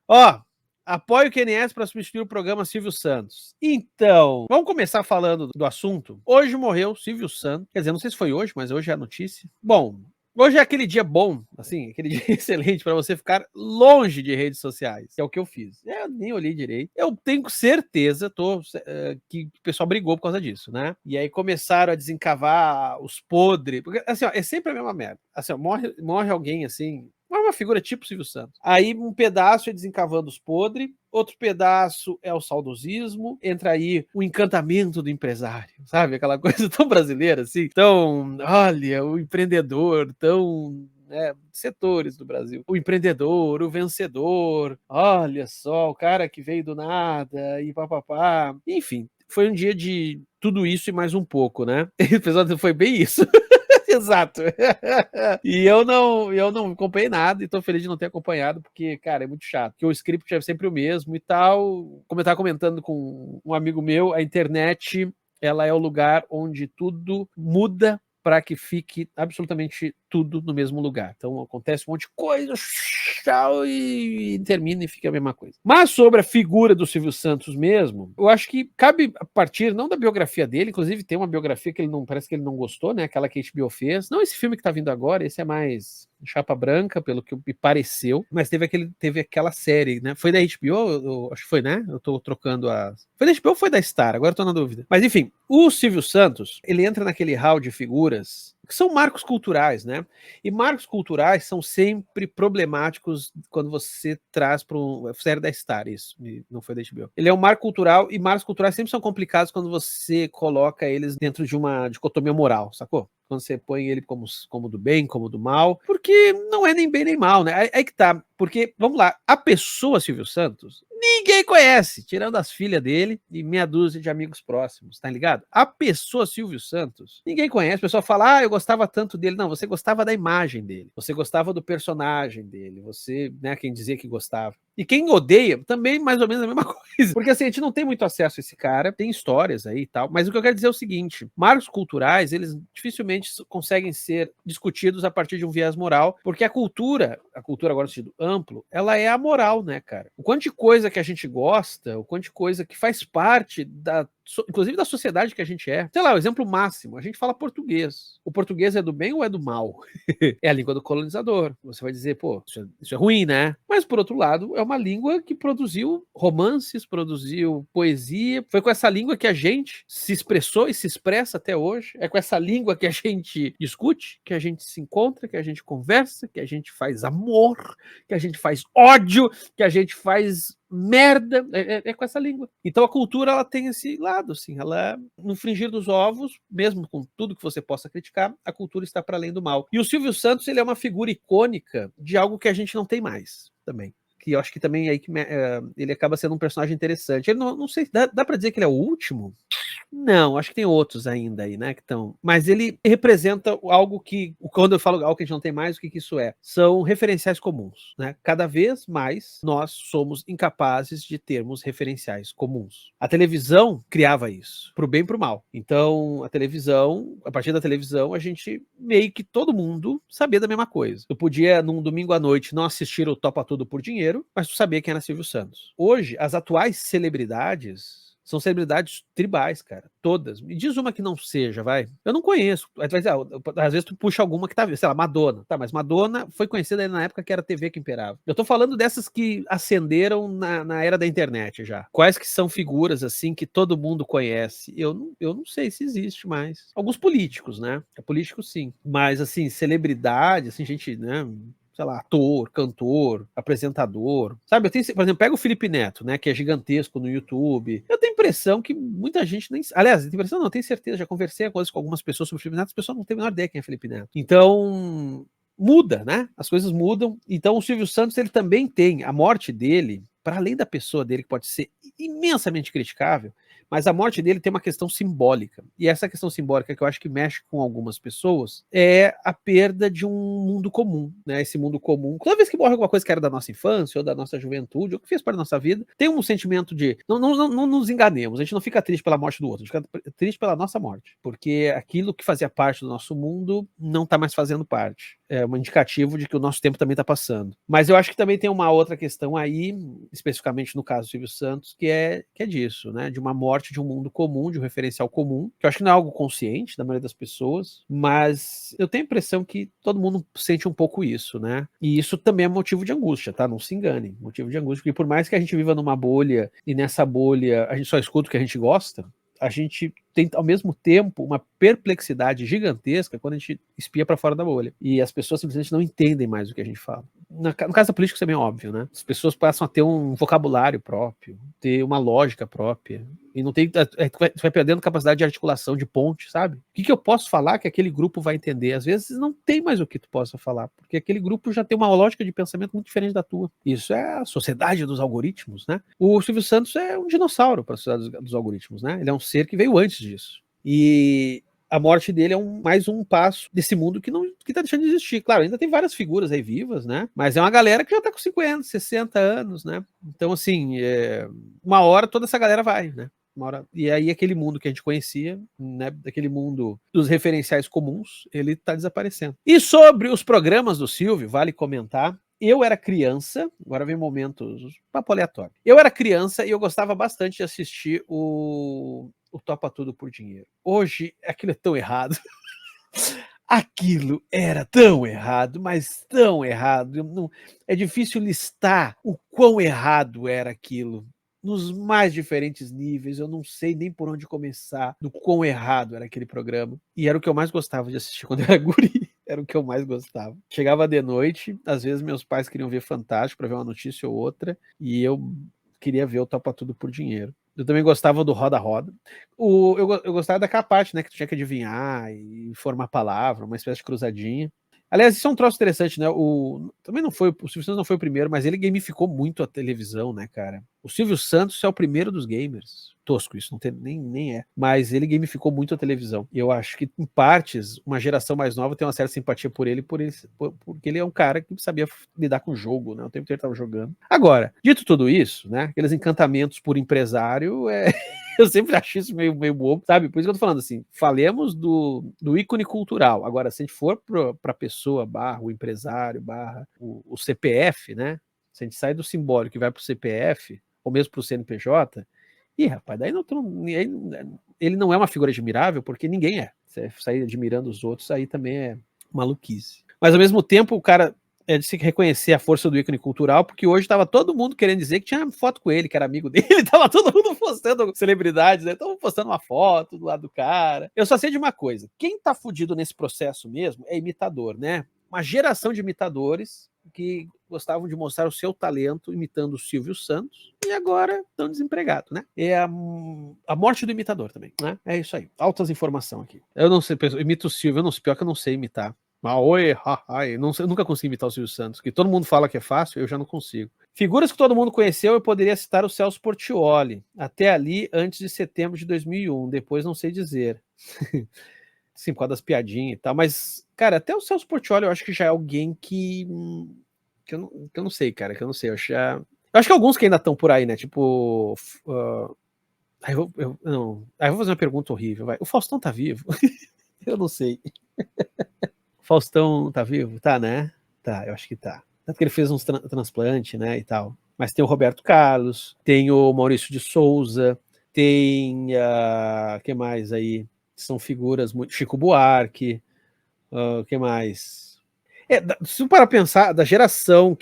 Ó, apoio o QNS para substituir o programa Silvio Santos. Então, vamos começar falando do assunto. Hoje morreu Silvio Santos. Quer dizer, não sei se foi hoje, mas hoje é a notícia. Bom, hoje é aquele dia bom, assim, aquele dia excelente para você ficar longe de redes sociais, que é o que eu fiz. Eu nem olhei direito. Eu tenho certeza, que o pessoal brigou por causa disso, né? E aí começaram a desencavar os podres. Porque, assim, ó, é sempre a mesma merda. Assim, ó, morre alguém, assim, uma figura tipo Silvio Santos. Aí um pedaço é desencavando os podres, outro pedaço é o saudosismo, entra aí o encantamento do empresário, sabe? Aquela coisa tão brasileira assim. Então, olha, o empreendedor tão setores do Brasil. O empreendedor, o vencedor, olha só, o cara que veio do nada e papapá. Enfim, foi um dia de tudo isso e mais um pouco, né? O pessoal foi bem isso. Exato. E eu não acompanhei nada e tô feliz de não ter acompanhado, porque, cara, é muito chato. Porque o script é sempre o mesmo e tal. Como eu tava comentando com um amigo meu, a internet, ela é o lugar onde tudo muda para que fique absolutamente tudo no mesmo lugar. Então acontece um monte de coisa, tchau, e termina e fica a mesma coisa. Mas sobre a figura do Silvio Santos mesmo, eu acho que cabe a partir, não da biografia dele, inclusive tem uma biografia que ele não, parece que ele não gostou, né? Aquela que a HBO fez. Não esse filme que tá vindo agora, esse é mais chapa branca, pelo que me pareceu, mas teve aquela série, né? Foi da HBO? Acho que foi, né? Eu tô trocando as... Foi da HBO ou foi da Star? Agora eu tô na dúvida. Mas enfim, o Silvio Santos, ele entra naquele hall de figuras que são marcos culturais, né? E marcos culturais são sempre problemáticos quando você traz para um... Série da Star, isso, não foi da HBO. Ele é um marco cultural e marcos culturais sempre são complicados quando você coloca eles dentro de uma dicotomia moral, sacou? Quando você põe ele como do bem, como do mal, porque não é nem bem nem mal, né? Aí que tá, porque, vamos lá, a pessoa Silvio Santos, ninguém conhece, tirando as filhas dele e meia dúzia de amigos próximos, tá ligado? A pessoa Silvio Santos, ninguém conhece, o pessoal fala, eu gostava tanto dele. Não, você gostava da imagem dele, você gostava do personagem dele, você, né, quem dizia que gostava. E quem odeia, também mais ou menos a mesma coisa. Porque assim, a gente não tem muito acesso a esse cara, tem histórias aí e tal, mas o que eu quero dizer é o seguinte, marcos culturais, eles dificilmente conseguem ser discutidos a partir de um viés moral, porque a cultura agora no sentido amplo, ela é a moral, né, cara? O quanto de coisa que a gente gosta, o quanto de coisa que faz parte inclusive da sociedade que a gente é. Sei lá, o exemplo máximo, a gente fala português. O português é do bem ou é do mal? É a língua do colonizador. Você vai dizer, pô, isso é ruim, né? Mas, por outro lado, é uma língua que produziu romances, produziu poesia. Foi com essa língua que a gente se expressou e se expressa até hoje. É com essa língua que a gente discute, que a gente se encontra, que a gente conversa, que a gente faz amor, que a gente faz ódio, que a gente faz merda, é com essa língua. Então a cultura, ela tem esse lado, assim, ela, no frigir dos ovos, mesmo com tudo que você possa criticar, a cultura está para além do mal. E o Silvio Santos, ele é uma figura icônica de algo que a gente não tem mais, também. Que eu acho que também é aí que ele acaba sendo um personagem interessante. Ele não sei, dá para dizer que ele é o último? Não, acho que tem outros ainda aí, né, que estão... Mas ele representa algo que, quando eu falo algo que a gente não tem mais, o que isso é? São referenciais comuns, né? Cada vez mais nós somos incapazes de termos referenciais comuns. A televisão criava isso, pro bem e pro mal. Então, a televisão, a partir da televisão, a gente meio que todo mundo sabia da mesma coisa. Tu podia, num domingo à noite, não assistir o Topa Tudo por dinheiro, mas tu sabia quem era Silvio Santos. Hoje, as atuais celebridades são celebridades tribais, cara. Todas. Me diz uma que não seja, vai. Eu não conheço. Às vezes tu puxa alguma que tá, sei lá, Madonna. Tá, mas Madonna foi conhecida aí na época que era TV que imperava. Eu tô falando dessas que ascenderam na era da internet já. Quais que são figuras, assim, que todo mundo conhece? Eu não sei se existe mais. Alguns políticos, né? Políticos, sim. Mas, assim, celebridade, assim, gente, né? Sei lá, ator, cantor, apresentador, sabe? Eu tenho, por exemplo, pega o Felipe Neto, né, que é gigantesco no YouTube. Eu tenho a impressão que muita gente nem... Aliás, tenho impressão, não, tenho certeza, já conversei com algumas pessoas sobre o Felipe Neto, as pessoas não têm a menor ideia quem é Felipe Neto. Então, muda, né? As coisas mudam. Então, o Silvio Santos, ele também tem a morte dele, para além da pessoa dele, que pode ser imensamente criticável, mas a morte dele tem uma questão simbólica. E essa questão simbólica que eu acho que mexe com algumas pessoas é a perda de um mundo comum, né? Esse mundo comum. Toda vez que morre alguma coisa que era da nossa infância ou da nossa juventude, ou que fez para a nossa vida, tem um sentimento de... Não nos enganemos, a gente não fica triste pela morte do outro, a gente fica triste pela nossa morte. Porque aquilo que fazia parte do nosso mundo não está mais fazendo parte. um indicativo de que o nosso tempo também está passando. Mas eu acho que também tem uma outra questão aí, especificamente no caso do Silvio Santos, que é disso, né? De uma morte de um mundo comum, de um referencial comum, que eu acho que não é algo consciente da maioria das pessoas, mas eu tenho a impressão que todo mundo sente um pouco isso, né? E isso também é motivo de angústia, tá? Não se enganem, motivo de angústia, porque por mais que a gente viva numa bolha, e nessa bolha a gente só escuta o que a gente gosta, a gente tem, ao mesmo tempo, uma perplexidade gigantesca quando a gente espia para fora da bolha. E as pessoas simplesmente não entendem mais o que a gente fala. No caso da política, isso é bem óbvio, né? As pessoas passam a ter um vocabulário próprio, ter uma lógica própria. E não tem. Você vai perdendo capacidade de articulação, de ponte, sabe? O que eu posso falar que aquele grupo vai entender? Às vezes não tem mais o que tu possa falar, porque aquele grupo já tem uma lógica de pensamento muito diferente da tua. Isso é a sociedade dos algoritmos, né? O Silvio Santos é um dinossauro para a sociedade dos algoritmos, né? Ele é um ser que veio antes disso. E a morte dele é mais um passo desse mundo que tá deixando de existir. Claro, ainda tem várias figuras aí vivas, né? Mas é uma galera que já tá com 50, 60 anos, né? Então, assim, uma hora toda essa galera vai, né? E aí aquele mundo que a gente conhecia, né, daquele mundo dos referenciais comuns, ele tá desaparecendo. E sobre os programas do Silvio, vale comentar, eu era criança, agora vem momentos papo aleatório. Eu era criança e eu gostava bastante de assistir o Topa Tudo por Dinheiro. Hoje, aquilo é tão errado. Aquilo era tão errado, mas tão errado. É difícil listar o quão errado era aquilo. Nos mais diferentes níveis, eu não sei nem por onde começar do quão errado era aquele programa. E era o que eu mais gostava de assistir quando eu era guri. Era o que eu mais gostava. Chegava de noite, às vezes meus pais queriam ver Fantástico para ver uma notícia ou outra, e eu queria ver o Topa Tudo por Dinheiro. Eu também gostava do Roda Roda. Eu gostava daquela parte, né, que tu tinha que adivinhar e formar a palavra, uma espécie de cruzadinha. Aliás, isso é um troço interessante, né? Também não foi, o Silvio Santos não foi o primeiro, mas ele gamificou muito a televisão, né, cara? O Silvio Santos é o primeiro dos gamers. Tosco isso, não tem, nem é. Mas ele gamificou muito a televisão. E eu acho que, em partes, uma geração mais nova tem uma certa simpatia por ele, porque ele é um cara que sabia lidar com o jogo, né? O tempo inteiro ele estava jogando. Agora, dito tudo isso, né? Aqueles encantamentos por empresário, eu sempre acho isso meio bobo, sabe? Por isso que eu tô falando assim, falemos do ícone cultural. Agora, se a gente for pra pessoa, o empresário, o CPF, né? Se a gente sai do simbólico e vai pro CPF, ou mesmo pro CNPJ, rapaz, daí ele não é uma figura admirável, porque ninguém é. Você sair admirando os outros, aí também é maluquice. Mas, ao mesmo tempo, o cara é de se reconhecer a força do ícone cultural, porque hoje estava todo mundo querendo dizer que tinha foto com ele, que era amigo dele, estava todo mundo postando celebridades, né? Estavam postando uma foto do lado do cara. Eu só sei de uma coisa, quem tá fudido nesse processo mesmo é imitador, né? Uma geração de imitadores que gostavam de mostrar o seu talento imitando o Silvio Santos e agora estão desempregados, né? É a morte do imitador também, né? É isso aí. Altas informações aqui. Eu não sei, eu imito o Silvio, pior que eu não sei imitar. Oi, eu nunca consegui imitar o Silvio Santos, que todo mundo fala que é fácil, eu já não consigo. Figuras que todo mundo conheceu, eu poderia citar o Celso Portiolli, até ali antes de setembro de 2001, depois não sei dizer. Sim, por causa das piadinhas e tal, mas, cara, até o Celso Portiolli eu acho que já é alguém que eu não sei, cara, que eu não sei, eu acho que alguns que ainda estão por aí, né, tipo, não, eu vou fazer uma pergunta horrível, vai. O Faustão tá vivo? Eu não sei. Faustão tá vivo? Tá, né? Tá, eu acho que tá. Tanto que ele fez uns transplante, né, e tal. Mas tem o Roberto Carlos, tem o Maurício de Souza, tem, que mais aí? São figuras muito... Chico Buarque, que mais? Se para pensar, da geração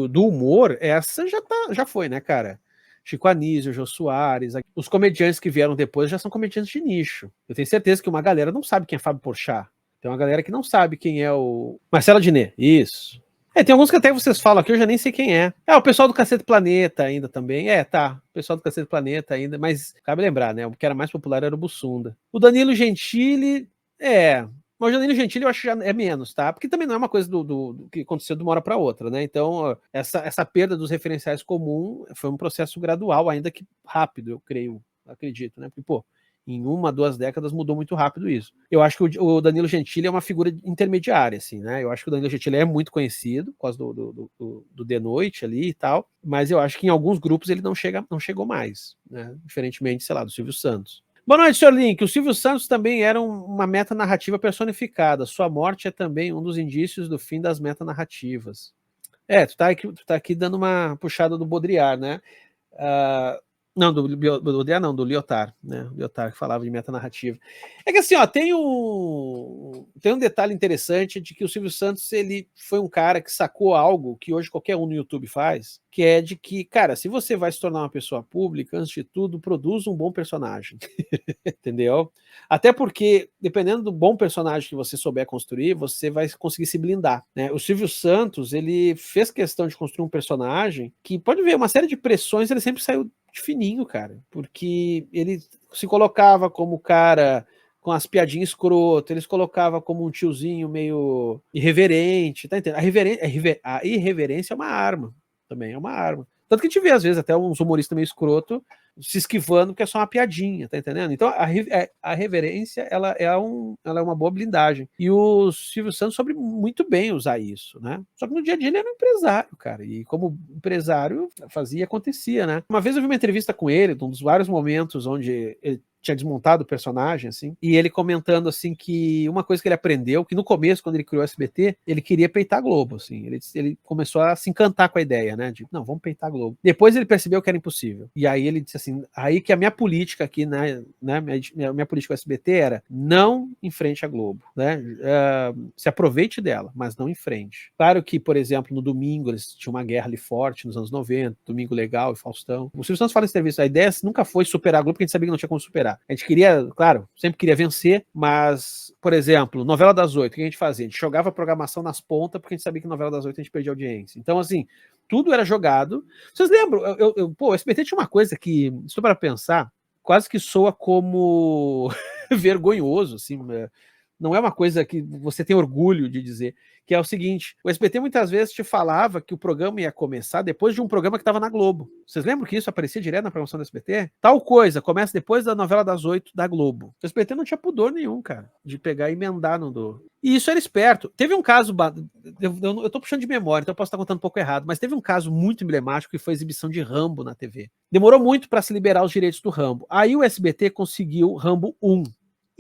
do humor, essa já foi, né, cara? Chico Anísio, Jô Soares, os comediantes que vieram depois já são comediantes de nicho. Eu tenho certeza que uma galera não sabe quem é Fábio Porchat. Tem uma galera que não sabe quem é o Marcelo Adnet, isso. Tem alguns que até vocês falam aqui, eu já nem sei quem é. O pessoal do Cacete Planeta ainda também. Tá, o pessoal do Cacete Planeta ainda, mas cabe lembrar, né, o que era mais popular era o Bussunda. O Danilo Gentili, mas o Danilo Gentili eu acho que já é menos, tá? Porque também não é uma coisa do que aconteceu de uma hora para outra, né? Então, essa perda dos referenciais comuns foi um processo gradual, ainda que rápido, eu creio, acredito, né? Porque, pô, em 1, 2 décadas mudou muito rápido isso. Eu acho que o Danilo Gentili é uma figura intermediária, assim, né? Eu acho que o Danilo Gentili é muito conhecido por causa do De Noite ali e tal, mas eu acho que em alguns grupos ele não chegou mais, né? Diferentemente, sei lá, do Silvio Santos. Boa noite, senhor Link. O Silvio Santos também era uma metanarrativa personificada. Sua morte é também um dos indícios do fim das metanarrativas. Tu tá aqui dando uma puxada do Baudrillard, né? Não, do Baudrillard não, do Lyotard, né? O Lyotard que falava de metanarrativa. É que assim, ó, tem um detalhe interessante de que o Silvio Santos, ele foi um cara que sacou algo que hoje qualquer um no YouTube faz, que é de que, cara, se você vai se tornar uma pessoa pública, antes de tudo, produza um bom personagem. Entendeu? Até porque, dependendo do bom personagem que você souber construir, você vai conseguir se blindar, né? O Silvio Santos, ele fez questão de construir um personagem que, pode ver, uma série de pressões, ele sempre saiu de fininho, cara, porque ele se colocava como cara com as piadinhas escroto, ele se colocava como um tiozinho meio irreverente, tá entendendo? A irreverência é uma arma, também é uma arma. Tanto que a gente vê, às vezes, até uns humoristas meio escroto se esquivando porque é só uma piadinha, tá entendendo? Então a reverência ela é uma boa blindagem. E o Silvio Santos soube muito bem usar isso, né? Só que no dia a dia ele era um empresário, cara. E como empresário fazia, acontecia, né? Uma vez eu vi uma entrevista com ele, um dos vários momentos onde ele tinha desmontado o personagem, assim, e ele comentando, assim, que uma coisa que ele aprendeu, que no começo, quando ele criou o SBT, ele queria peitar a Globo, assim, ele começou a se encantar com a ideia, né, de, não, vamos peitar a Globo. Depois ele percebeu que era impossível, e aí ele disse assim, aí que a minha política aqui, né, minha política com o SBT era, não em frente à Globo, né, se aproveite dela, mas não em frente. Claro que, por exemplo, no domingo, eles tinham uma guerra ali forte, nos anos 90, Domingo Legal e Faustão. O Silvio Santos fala nessa entrevista, a ideia nunca foi superar a Globo, porque a gente sabia que não tinha como superar. A gente queria, claro, sempre queria vencer, mas, por exemplo, novela das 8, o que a gente fazia? A gente jogava a programação nas pontas, porque a gente sabia que novela das 8 a gente perdia audiência. Então, assim, tudo era jogado. Vocês lembram? O SBT tinha uma coisa que, se para pensar, quase que soa como vergonhoso, assim, não é uma coisa que você tem orgulho de dizer, que é o seguinte, o SBT muitas vezes te falava que o programa ia começar depois de um programa que estava na Globo. Vocês lembram que isso aparecia direto na programação do SBT? Tal coisa, começa depois da novela das 8 da Globo. O SBT não tinha pudor nenhum, cara, de pegar e emendar no do... E isso era esperto. Teve um caso, eu tô puxando de memória, então eu posso estar contando um pouco errado, mas teve um caso muito emblemático que foi a exibição de Rambo na TV. Demorou muito para se liberar os direitos do Rambo. Aí o SBT conseguiu Rambo 1.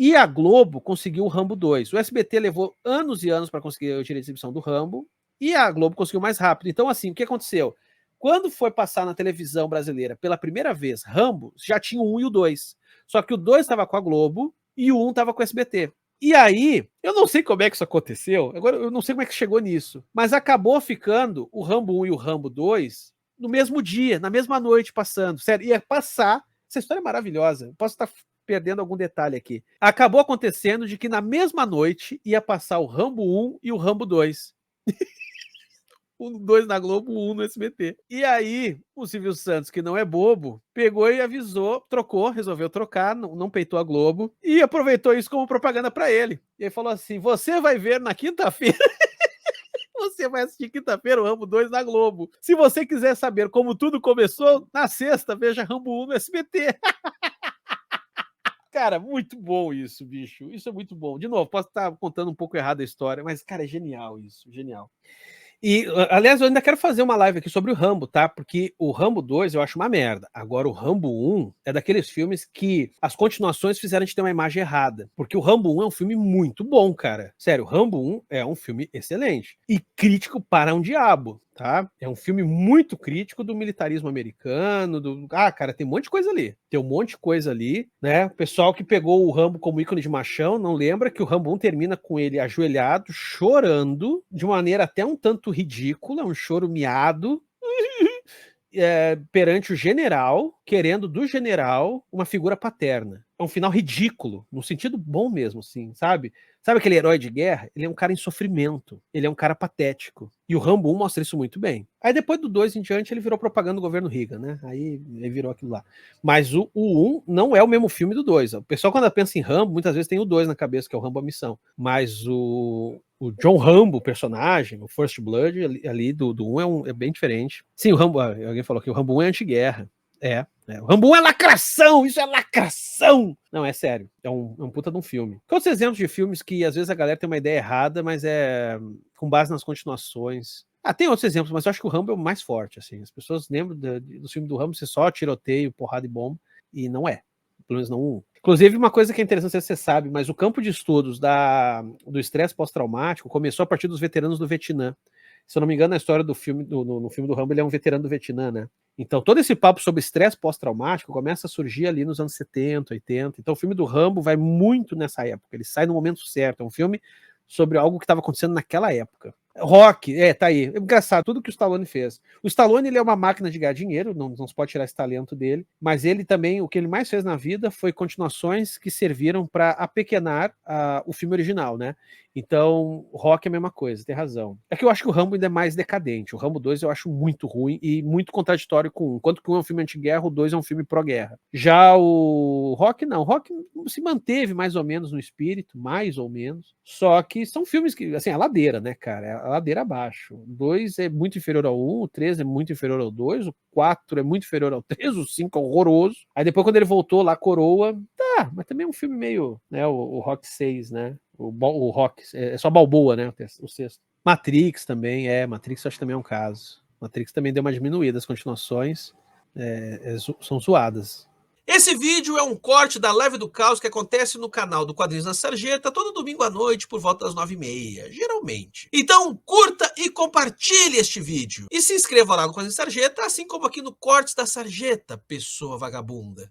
E a Globo conseguiu o Rambo 2. O SBT levou anos e anos para conseguir o direito de exibição do Rambo, e a Globo conseguiu mais rápido. Então, assim, o que aconteceu? Quando foi passar na televisão brasileira pela primeira vez Rambo, já tinha o 1 e o 2. Só que o 2 estava com a Globo e o 1 estava com o SBT. E aí, eu não sei como é que isso aconteceu, agora eu não sei como é que chegou nisso, mas acabou ficando o Rambo 1 e o Rambo 2 no mesmo dia, na mesma noite passando. Sério, ia passar. Essa história é maravilhosa. Posso estar perdendo algum detalhe aqui. Acabou acontecendo de que na mesma noite ia passar o Rambo 1 e o Rambo 2. O 2 na Globo, o 1 no SBT. E aí, o Silvio Santos, que não é bobo, pegou e avisou, trocou, resolveu trocar, não peitou a Globo, e aproveitou isso como propaganda para ele. E ele falou assim, você vai ver na quinta-feira, você vai assistir quinta-feira o Rambo 2 na Globo. Se você quiser saber como tudo começou, na sexta, veja Rambo 1 no SBT. Cara, muito bom isso, bicho. Isso é muito bom. De novo, posso estar contando um pouco errado a história, mas, cara, é genial isso, genial. E, aliás, eu ainda quero fazer uma live aqui sobre o Rambo, tá? Porque o Rambo 2 eu acho uma merda. Agora, o Rambo 1 é daqueles filmes que as continuações fizeram a gente ter uma imagem errada. Porque o Rambo 1 é um filme muito bom, cara. Sério, o Rambo 1 é um filme excelente. E crítico para um diabo, tá? É um filme muito crítico do militarismo americano, cara, tem um monte de coisa ali. Tem um monte de coisa ali, né? O pessoal que pegou o Rambo como ícone de machão não lembra que o Rambo 1 termina com ele ajoelhado, chorando, de maneira até um tanto ridícula, um choro miado, perante o general, querendo do general uma figura paterna. É um final ridículo, no sentido bom mesmo, assim, sabe? Sabe aquele herói de guerra? Ele é um cara em sofrimento, ele é um cara patético. E o Rambo 1 mostra isso muito bem. Aí depois do 2 em diante ele virou propaganda do governo Reagan, né? Aí ele virou aquilo lá. Mas o 1 não é o mesmo filme do 2. O pessoal quando pensa em Rambo, muitas vezes tem o 2 na cabeça, que é o Rambo a Missão. Mas o John Rambo, o personagem, o First Blood ali do 1 é bem diferente. Sim, o Rambo, alguém falou que o Rambo 1 é anti-guerra. O Rambo 1 é lacração, isso é lacração! Não, é sério, é um puta de um filme. Quais os exemplos de filmes que às vezes a galera tem uma ideia errada, mas é com base nas continuações? Tem outros exemplos, mas eu acho que o Rambo é o mais forte, assim. As pessoas lembram do filme do Rambo ser só tiroteio, porrada e bomba, e não é. pelo menos não um. Inclusive, uma coisa que é interessante, não sei se você sabe, mas o campo de estudos do estresse pós-traumático começou a partir dos veteranos do Vietnã. Se eu não me engano, na história do filme, no filme do Rambo, ele é um veterano do Vietnã, né? Então, todo esse papo sobre estresse pós-traumático começa a surgir ali nos anos 70, 80. Então, o filme do Rambo vai muito nessa época. Ele sai no momento certo. É um filme sobre algo que estava acontecendo naquela época. Rock, tá aí. É engraçado, tudo que o Stallone fez. O Stallone, ele é uma máquina de ganhar dinheiro, não se pode tirar esse talento dele, mas ele também, o que ele mais fez na vida foi continuações que serviram para apequenar o filme original, né? Então, Rock é a mesma coisa, tem razão. É que eu acho que o Rambo ainda é mais decadente. O Rambo 2 eu acho muito ruim e muito contraditório com o 1. Enquanto que o 1 é um filme anti-guerra, o 2 é um filme pró-guerra. Já o Rock, não. O Rock se manteve mais ou menos no espírito, mais ou menos. Só que são filmes que, assim, a ladeira, né, cara? É a ladeira abaixo. O 2 é muito inferior ao 1, o 3 é muito inferior ao 2, o 4 é muito inferior ao 3, o 5 é horroroso. Aí depois, quando ele voltou lá, Coroa, tá, mas também é um filme meio, né, o Rock 6, né? O Rock, é só Balboa, né? O sexto. Matrix também, Matrix acho que também é um caso. Matrix também deu uma diminuída, as continuações são zoadas. Esse vídeo é um corte da Live do Caos que acontece no canal do Quadrinhos na Sarjeta todo domingo à noite por volta das 9h30, geralmente. Então curta e compartilhe este vídeo. E se inscreva lá no Quadrinhos na Sarjeta, assim como aqui no Cortes da Sarjeta, pessoa vagabunda.